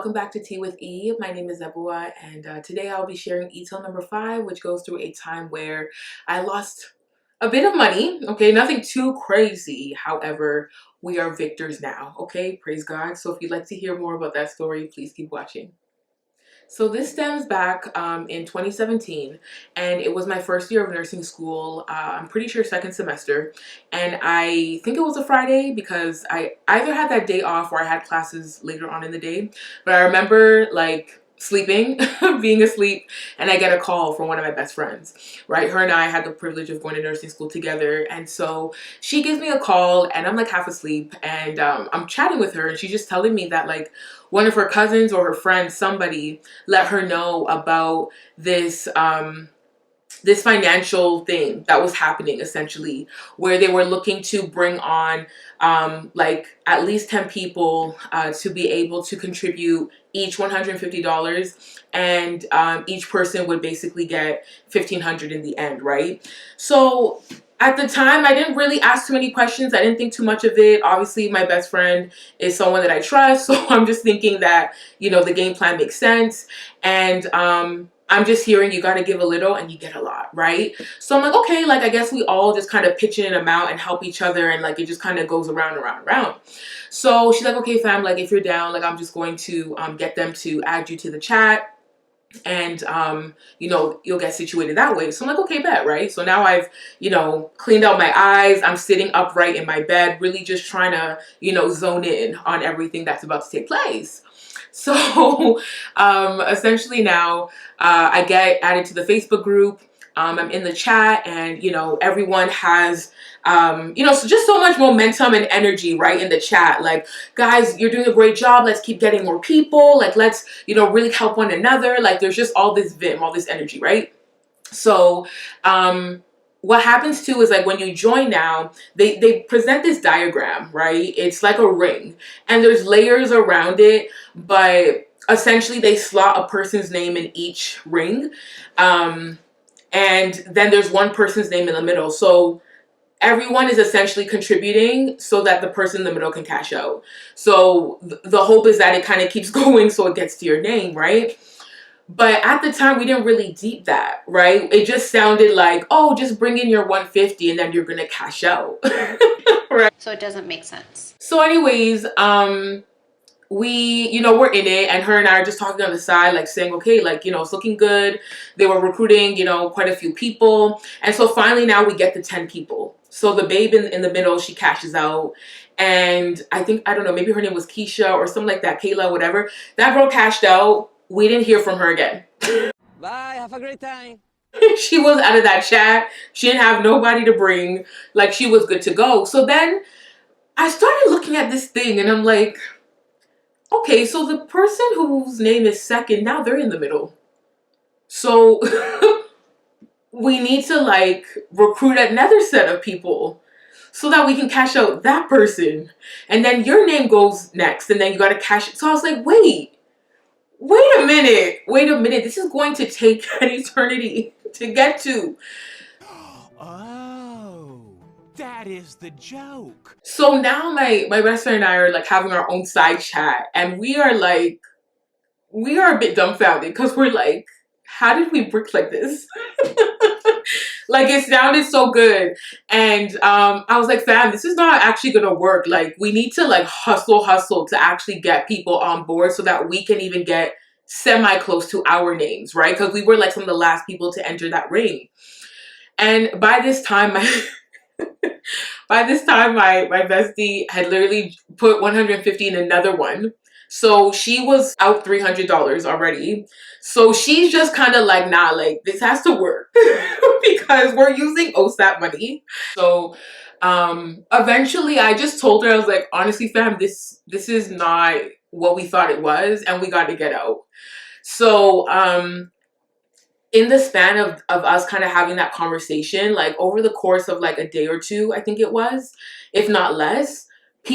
welcome back to Tea with E. My name is Ebua, and today I'll be sharing e-tail number 5, which goes through a time where I lost a bit of money. Okay, nothing too crazy. However, we are victors now. Okay, praise God. So if you'd like to hear more about that story, please keep watching. So this stems back in 2017, and it was my first year of nursing school. I'm pretty sure second semester, and I think it was a Friday because I either had that day off or I had classes later on in the day. But I remember like sleeping, being asleep, and I get a call from one of my best friends, right? Her and I had the privilege of going to nursing school together, and so she gives me a call, and I'm like half asleep, and I'm chatting with her, and she's just telling me that like one of her cousins or her friends, somebody let her know about this this financial thing that was happening, essentially, where they were looking to bring on like at least 10 people to be able to contribute each $150, and each person would basically get $1,500 in the end, right? So at the time, I didn't really ask too many questions. I didn't think too much of it. Obviously, my best friend is someone that I trust, so I'm just thinking that, you know, the game plan makes sense. And I'm just hearing you got to give a little and you get a lot, right? So I'm like, okay, like I guess we all just kind of pitch in an amount and help each other, and like it just kind of goes around and around and around. So she's like, okay, fam, like if you're down, like I'm just going to get them to add you to the chat, and you know, you'll get situated that way. So I'm like, okay, bet, right? So now I've, you know, cleaned out my eyes. I'm sitting upright in my bed, really just trying to, you know, zone in on everything that's about to take place. So essentially now I get added to the Facebook group. I'm in the chat, and you know, everyone has you know, so just so much momentum and energy, right, in the chat. Like, guys, you're doing a great job. Let's keep getting more people. Like, let's, you know, really help one another. Like, there's just all this vim, all this energy, right? So what happens too is like when you join now, they present this diagram, right? It's like a ring, and there's layers around it, but essentially they slot a person's name in each ring, and then there's one person's name in the middle. So everyone is essentially contributing so that the person in the middle can cash out. So the hope is that it kind of keeps going so it gets to your name, right? But at the time, we didn't really deep that, right? It just sounded like, oh, just bring in your 150 and then you're gonna cash out. Right? So it doesn't make sense. So anyways, we, you know, we're in it, and her and I are just talking on the side, like saying, okay, like, you know, it's looking good. They were recruiting, you know, quite a few people. And so finally now we get the 10 people. So the babe in the middle, she cashes out. And I think, I don't know, maybe her name was Keisha or something like that, Kayla, whatever. That girl cashed out. We didn't hear from her again. Bye, have a great time. She was out of that chat. She didn't have nobody to bring. Like, she was good to go. So then I started looking at this thing, and I'm like, okay, so the person whose name is second, now they're in the middle. So we need to like recruit another set of people so that we can cash out that person. And then your name goes next, and then you got to cash it. So I was like, wait a minute. This is going to take an eternity to get to. Oh, that is the joke. So now my best friend and I are like having our own side chat, and we are a bit dumbfounded because we're like, how did we brick like this? Like, it sounded so good. And I was like, fam, this is not actually gonna work. Like, we need to like hustle to actually get people on board so that we can even get semi close to our names, right? Because we were like some of the last people to enter that ring. And by this time my bestie had literally put 150 in another one. So she was out $300 already. So she's just kind of like, nah, like this has to work because we're using OSAP money. So eventually I just told her, I was like, honestly, fam, this is not what we thought it was, and we got to get out. So in the span of us kind of having that conversation, like over the course of like a day or two, I think it was, if not less,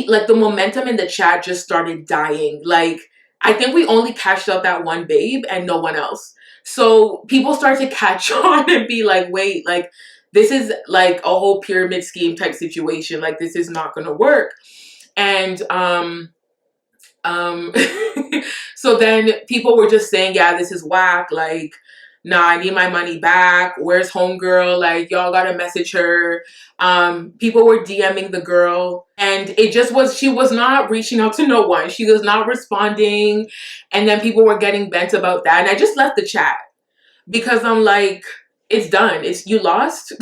like the momentum in the chat just started dying. Like, I think we only cashed out that one babe and no one else. So people start to catch on and be like, wait, like this is like a whole pyramid scheme type situation. Like, this is not gonna work. And Um, so then people were just saying, yeah, this is whack. Like, nah, I need my money back. Where's homegirl? Like, y'all gotta message her. People were DMing the girl, and it just was, she was not reaching out to no one. She was not responding. And then people were getting bent about that. And I just left the chat because I'm like, it's done. It's, you lost.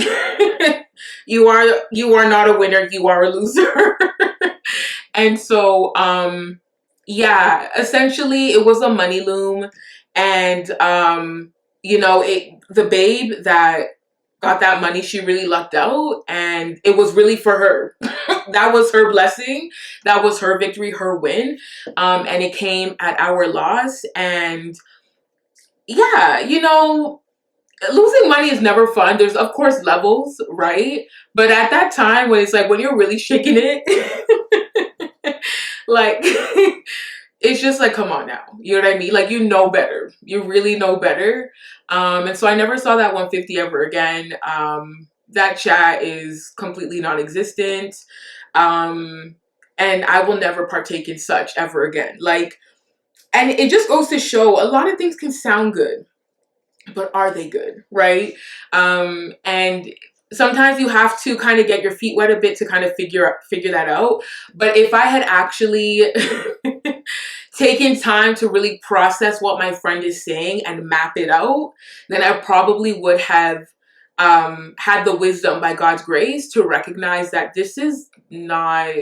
You are not a winner. You are a loser. And so, yeah, essentially it was a money loom. And, the babe that got that money, she really lucked out and it was really for her. That was her blessing. That was her victory, her win. And it came at our loss. And yeah, losing money is never fun. There's of course levels, right? But at that time when it's like, when you're really shaking it, like, it's just like, come on now. You know what I mean? Like, you know better. You really know better. And so I never saw that 150 ever again. That chat is completely non-existent. And I will never partake in such ever again. Like, and it just goes to show a lot of things can sound good, but are they good, right? And sometimes you have to kind of get your feet wet a bit to kind of figure that out. But if I had actually taken time to really process what my friend is saying and map it out, then I probably would have had the wisdom by God's grace to recognize that this is not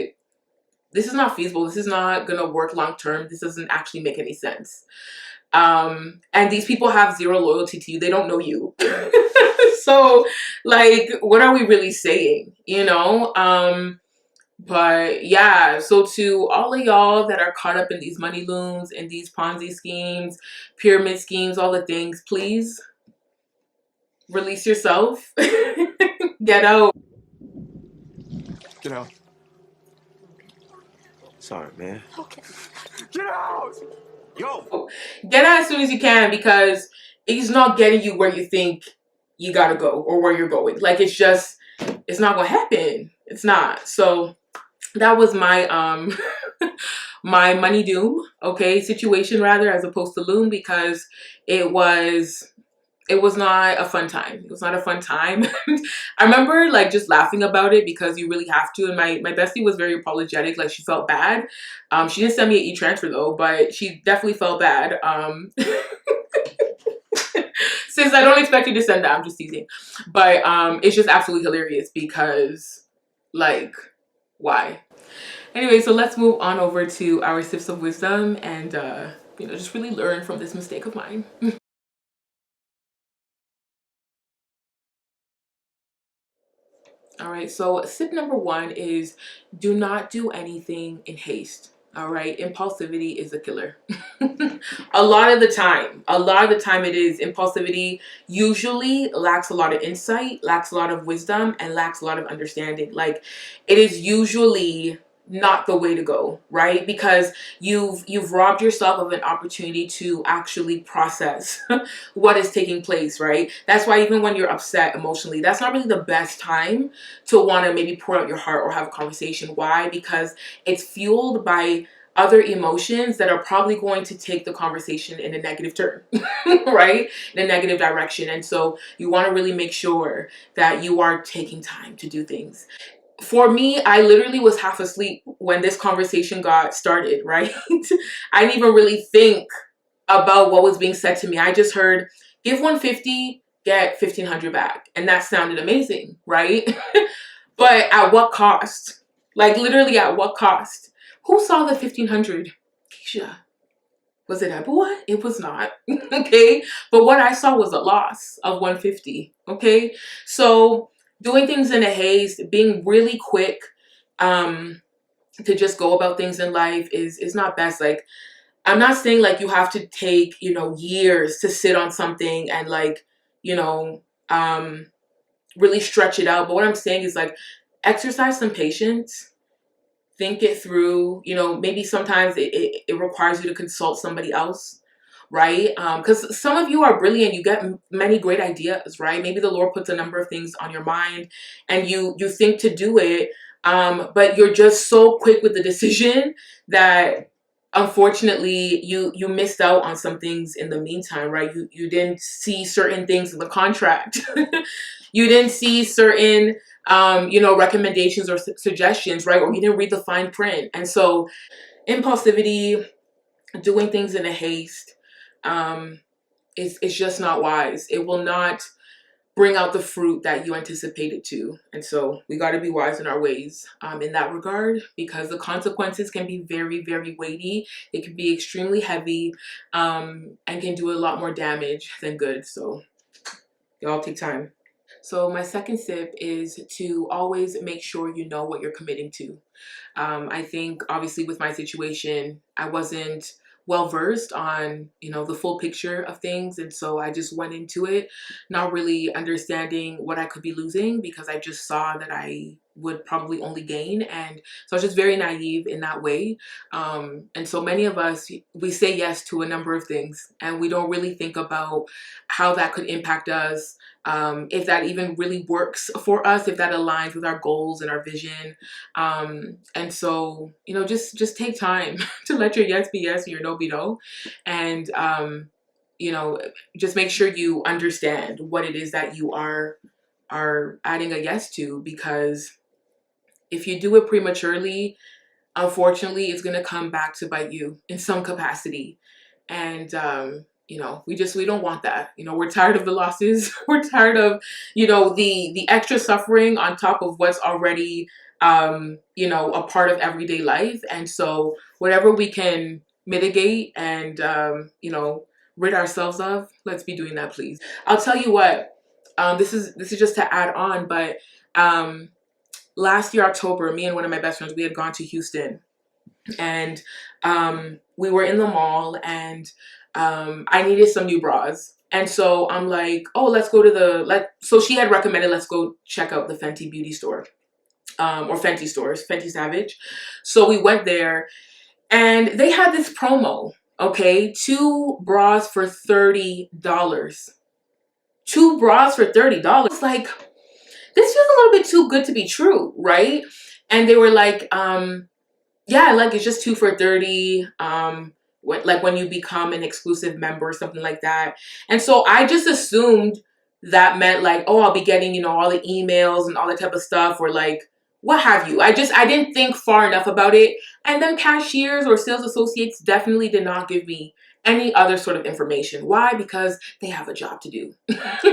feasible. This is not gonna work long term. This doesn't actually make any sense. And these people have zero loyalty to you. They don't know you. So, like, what are we really saying? But yeah, so to all of y'all that are caught up in these money looms and these Ponzi schemes, pyramid schemes, all the things, please release yourself. Get out. Get out. Sorry, man. Okay. Get out! Yo! Get out as soon as you can, because it's not getting you where you think you gotta go or where you're going. Like, it's not gonna happen. It's not. So that was my my money doom, okay, situation rather, as opposed to loom, because it was not a fun time. It was not a fun time. I remember like just laughing about it because you really have to. And my bestie was very apologetic. Like, she felt bad. She didn't send me an e-transfer though, but she definitely felt bad. Since I don't expect you to send that, I'm just teasing. But it's just absolutely hilarious because, like, why? Anyway, so let's move on over to our sips of wisdom and just really learn from this mistake of mine. All right, so sip number one is, do not do anything in haste. All right, impulsivity is a killer. A lot of the time it is. Impulsivity usually lacks a lot of insight, lacks a lot of wisdom, and lacks a lot of understanding. Like, it is usually not the way to go, right? Because you've robbed yourself of an opportunity to actually process what is taking place, right? That's why even when you're upset emotionally, that's not really the best time to want to maybe pour out your heart or have a conversation. Why? Because it's fueled by other emotions that are probably going to take the conversation in a negative turn, right? In a negative direction. And so you want to really make sure that you are taking time to do things. For me, I literally was half asleep when this conversation got started, right? I didn't even really think about what was being said to me. I just heard, give 150, get 1500 back. And that sounded amazing, right? But at what cost? Like, literally at what cost? Who saw the 1500? Keisha. Was it Ebuwa? It was not. Okay. But what I saw was a loss of 150. Okay. So doing things in a haste, being really quick to just go about things in life is not best. Like, I'm not saying like you have to take, years to sit on something and like, really stretch it out. But what I'm saying is, like, exercise some patience, think it through. Maybe sometimes it requires you to consult somebody else, right? Because some of you are brilliant. You get many great ideas, right? Maybe the Lord puts a number of things on your mind and you think to do it. But you're just so quick with the decision that unfortunately you missed out on some things in the meantime, right? You didn't see certain things in the contract. You didn't see certain recommendations or suggestions, right? Or you didn't read the fine print. And so impulsivity, doing things in a haste, um, is just not wise. It will not bring out the fruit that you anticipated to. And so we got to be wise in our ways in that regard, because the consequences can be very, very weighty. It can be extremely heavy, and can do a lot more damage than good. So y'all take time. So my second tip is to always make sure you know what you're committing to. I think obviously with my situation, I wasn't well versed on, the full picture of things. And so I just went into it not really understanding what I could be losing, because I just saw that I would probably only gain. And so I was just very naive in that way. And so many of us, we say yes to a number of things and we don't really think about how that could impact us. If that even really works for us, if that aligns with our goals and our vision. And so, just take time to let your yes be yes and your no be no. And, just make sure you understand what it is that you are adding a yes to, because if you do it prematurely, unfortunately, it's going to come back to bite you in some capacity. And, we don't want that. We're tired of the losses. We're tired of, the extra suffering on top of what's already, a part of everyday life. And so whatever we can mitigate and, rid ourselves of, let's be doing that, please. I'll tell you what, this is just to add on, but, last year, October, me and one of my best friends, we had gone to Houston, and we were in the mall, and I needed some new bras. And so I'm like, oh, let's go to so she had recommended, let's go check out the Fenty beauty store, or Fenty stores, Fenty Savage. So we went there and they had this promo, okay? 2 bras for $30. 2 bras for $30. It's like, this feels a little bit too good to be true, right? And they were like, yeah, like it's just 2 for $30. When you become an exclusive member or something like that. And so I just assumed that meant like, oh, I'll be getting, all the emails and all that type of stuff, or like, what have you. I didn't think far enough about it. And then cashiers or sales associates definitely did not give me any other sort of information. Why? Because they have a job to do,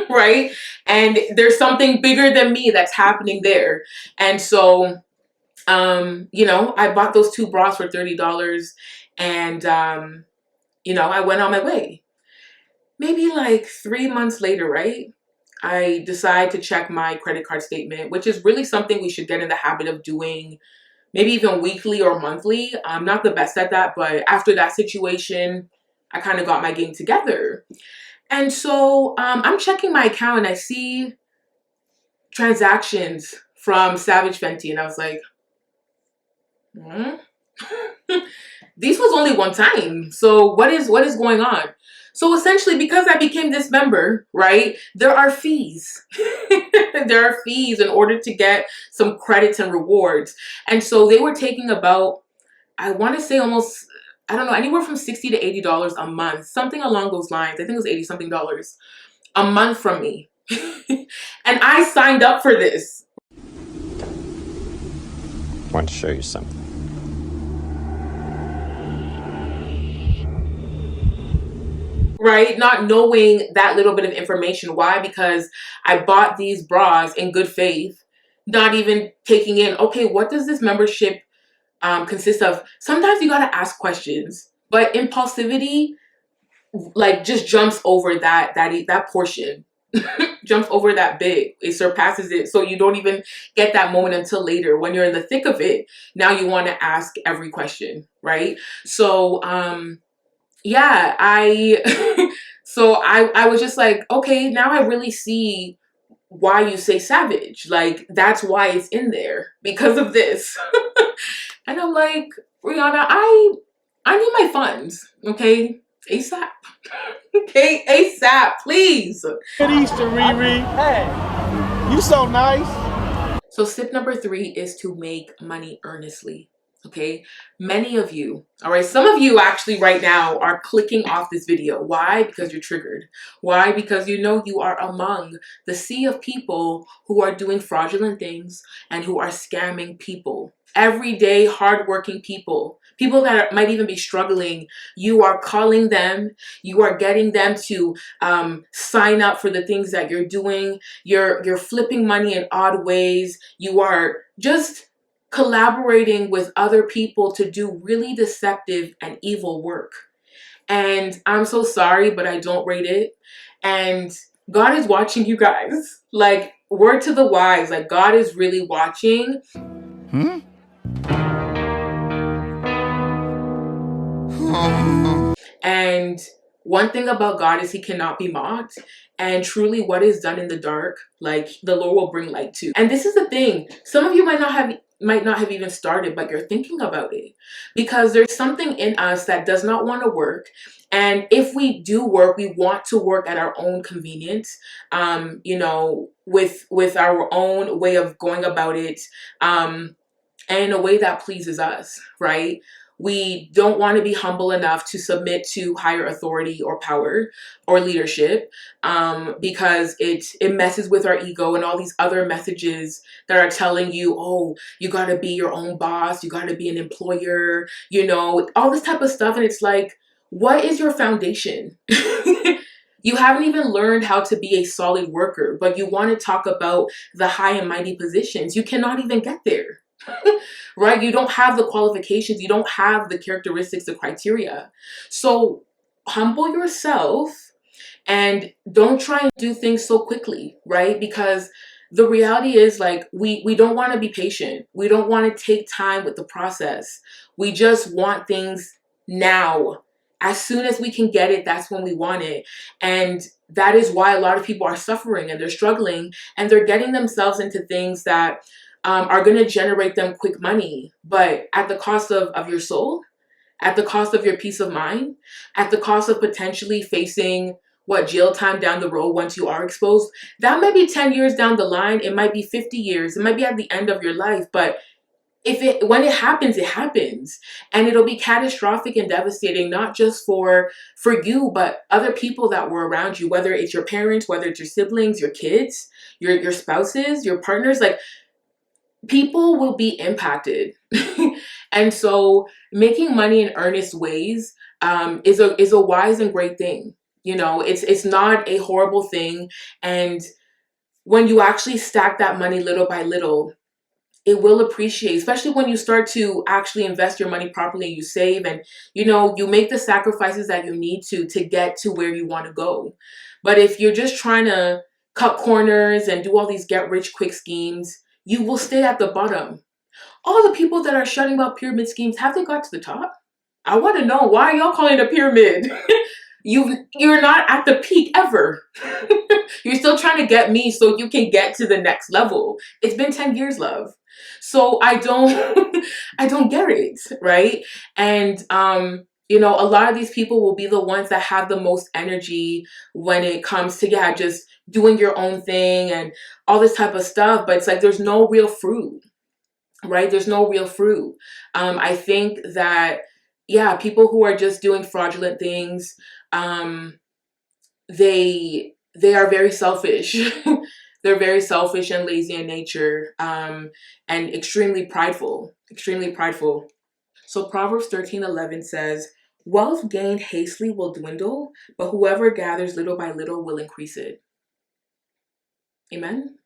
right? And there's something bigger than me that's happening there. And so, I bought those 2 bras for $30, and, I went on my way. Maybe like 3 months later, right? I decide to check my credit card statement, which is really something we should get in the habit of doing, maybe even weekly or monthly. I'm not the best at that, but after that situation, I kind of got my game together. And so I'm checking my account and I see transactions from Savage Fenty, and I was like, this was only one time. So what is going on? So essentially, because I became this member, right, there are fees. There are fees in order to get some credits and rewards. And so they were taking about, I want to say almost, I don't know, anywhere from $60 to $80 a month, something along those lines. I think it was 80 something dollars a month from me. And I signed up for this. I want to show you something. Right? Not knowing that little bit of information. Why? Because I bought these bras in good faith, not even taking in, okay, what does this membership consist of? Sometimes you got to ask questions, but impulsivity, like, just jumps over that portion. Jumps over that big. It surpasses it. So you don't even get that moment until later. When you're in the thick of it, now you want to ask every question, right? So, yeah, I was just like, okay, now I really see why you say savage. Like, that's why it's in there, because of this. And I'm like, Rihanna, I need my funds, okay? ASAP. Okay, ASAP, please. Good Easter, Riri. Hey, you so nice. So tip number 3 is to make money earnestly. Okay, many of you, all right, some of you actually right now are clicking off this video. Why? Because you're triggered. Why? Because you know you are among the sea of people who are doing fraudulent things and who are scamming people. Everyday, hardworking people, people that might even be struggling. You are calling them, you are getting them to sign up for the things that you're doing. You're flipping money in odd ways. You are just collaborating with other people to do really deceptive and evil work. And I'm so sorry, but I don't rate it. And God is watching you guys. Like, word to the wise, like, God is really watching. And one thing about God is he cannot be mocked. And truly what is done in the dark, like the Lord will bring light to. And this is the thing. Some of you might not have even started, but you're thinking about it. Because there's something in us that does not want to work. And if we do work, we want to work at our own convenience, with our own way of going about it. And in a way that pleases us, right? We don't want to be humble enough to submit to higher authority or power or leadership, because it messes with our ego and all these other messages that are telling you, oh, you got to be your own boss, you got to be an employer, all this type of stuff. And it's like, what is your foundation? You haven't even learned how to be a solid worker, but you want to talk about the high and mighty positions. You cannot even get there. Right? You don't have the qualifications, you don't have the characteristics, the criteria. So humble yourself and don't try and do things so quickly, right? Because the reality is, like, we don't want to be patient. We don't want to take time with the process. We just want things now. As soon as we can get it, that's when we want it. And that is why a lot of people are suffering and they're struggling and they're getting themselves into things that are going to generate them quick money, but at the cost of your soul, at the cost of your peace of mind, at the cost of potentially facing jail time down the road once you are exposed. That might be 10 years down the line. It might be 50 years. It might be at the end of your life. But when it happens, it happens. And it'll be catastrophic and devastating, not just for you, but other people that were around you, whether it's your parents, whether it's your siblings, your kids, your spouses, your partners. Like, people will be impacted. And so making money in earnest ways is a wise and great thing. It's not a horrible thing. And when you actually stack that money little by little, it will appreciate, especially when you start to actually invest your money properly and you save and you make the sacrifices that you need to get to where you want to go. But if you're just trying to cut corners and do all these get rich quick schemes, you will stay at the bottom. All the people that are shutting about pyramid schemes, have they got to the top? I want to know, why are y'all calling it a pyramid? You're not at the peak ever. You're still trying to get me so you can get to the next level. It's been 10 years, love. So I don't I don't get it, right? And a lot of these people will be the ones that have the most energy when it comes to just doing your own thing and all this type of stuff, but it's like there's no real fruit, right? There's no real fruit. I think that people who are just doing fraudulent things, they are very selfish. They're very selfish and lazy in nature, and extremely prideful. Extremely prideful. So Proverbs 13:11 says, "Wealth gained hastily will dwindle, but whoever gathers little by little will increase it." Amen.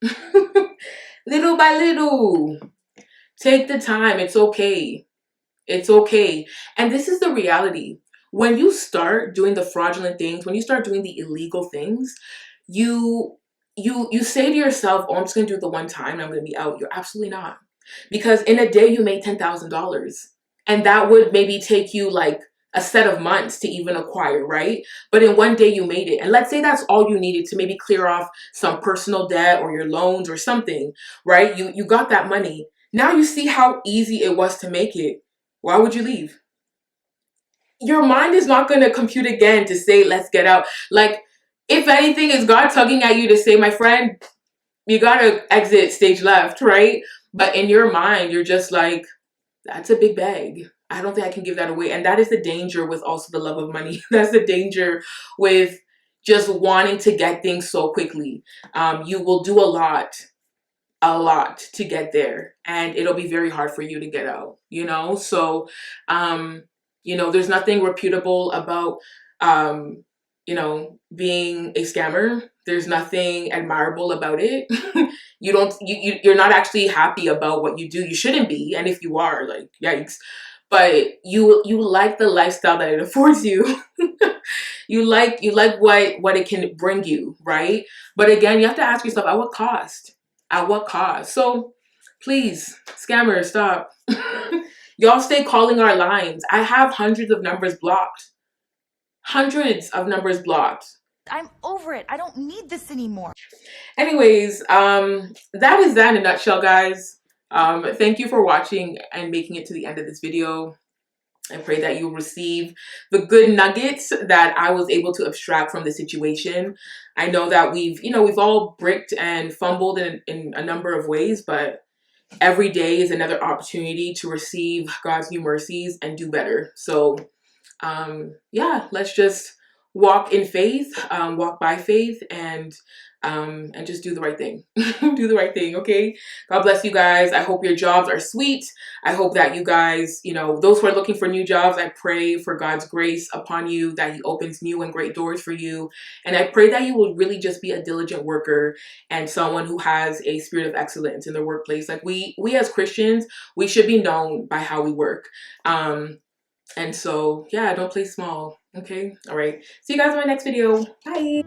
Little by little. Take the time. It's okay. It's okay. And this is the reality. When you start doing the fraudulent things, when you start doing the illegal things, you you say to yourself, "Oh, I'm just gonna do it the one time and I'm gonna be out." You're absolutely not. Because in a day you made $10,000. And that would maybe take you like a set of months to even acquire, right? But in one day you made it. And let's say that's all you needed to maybe clear off some personal debt or your loans or something, right? You got that money. Now you see how easy it was to make it. Why would you leave? Your mind is not going to compute again to say, let's get out. Like, if anything, is God tugging at you to say, my friend, you got to exit stage left, right? But in your mind, you're just like, that's a big bag. I don't think I can give that away. And that is the danger with also the love of money. That's the danger with just wanting to get things so quickly. You will do a lot to get there, and it'll be very hard for you to get out, you know? So, there's nothing reputable about, being a scammer. There's nothing admirable about it. You don't, you're not actually happy about what you do. You shouldn't be. And if you are, like, yikes. But you like the lifestyle that it affords you. You like what it can bring you, right? But again, you have to ask yourself, at what cost? At what cost? So please, scammers, stop. Y'all stay calling our lines. I have hundreds of numbers blocked. Hundreds of numbers blocked. I'm over it. I don't need this anymore. Anyways, that is that in a nutshell, guys. Thank you for watching and making it to the end of this video. I pray that you'll receive the good nuggets that I was able to abstract from the situation. I know that we've all bricked and fumbled in a number of ways, but every day is another opportunity to receive God's new mercies and do better. So, yeah, let's just walk in faith, walk by faith, and just do the right thing. Do the right thing, okay? God bless you guys. I hope your jobs are sweet. I hope that you guys, those who are looking for new jobs, I pray for God's grace upon you, that He opens new and great doors for you. And I pray that you will really just be a diligent worker and someone who has a spirit of excellence in the workplace. Like we as Christians, we should be known by how we work. And so, yeah, don't play small. Okay? All right. See you guys in my next video. Bye.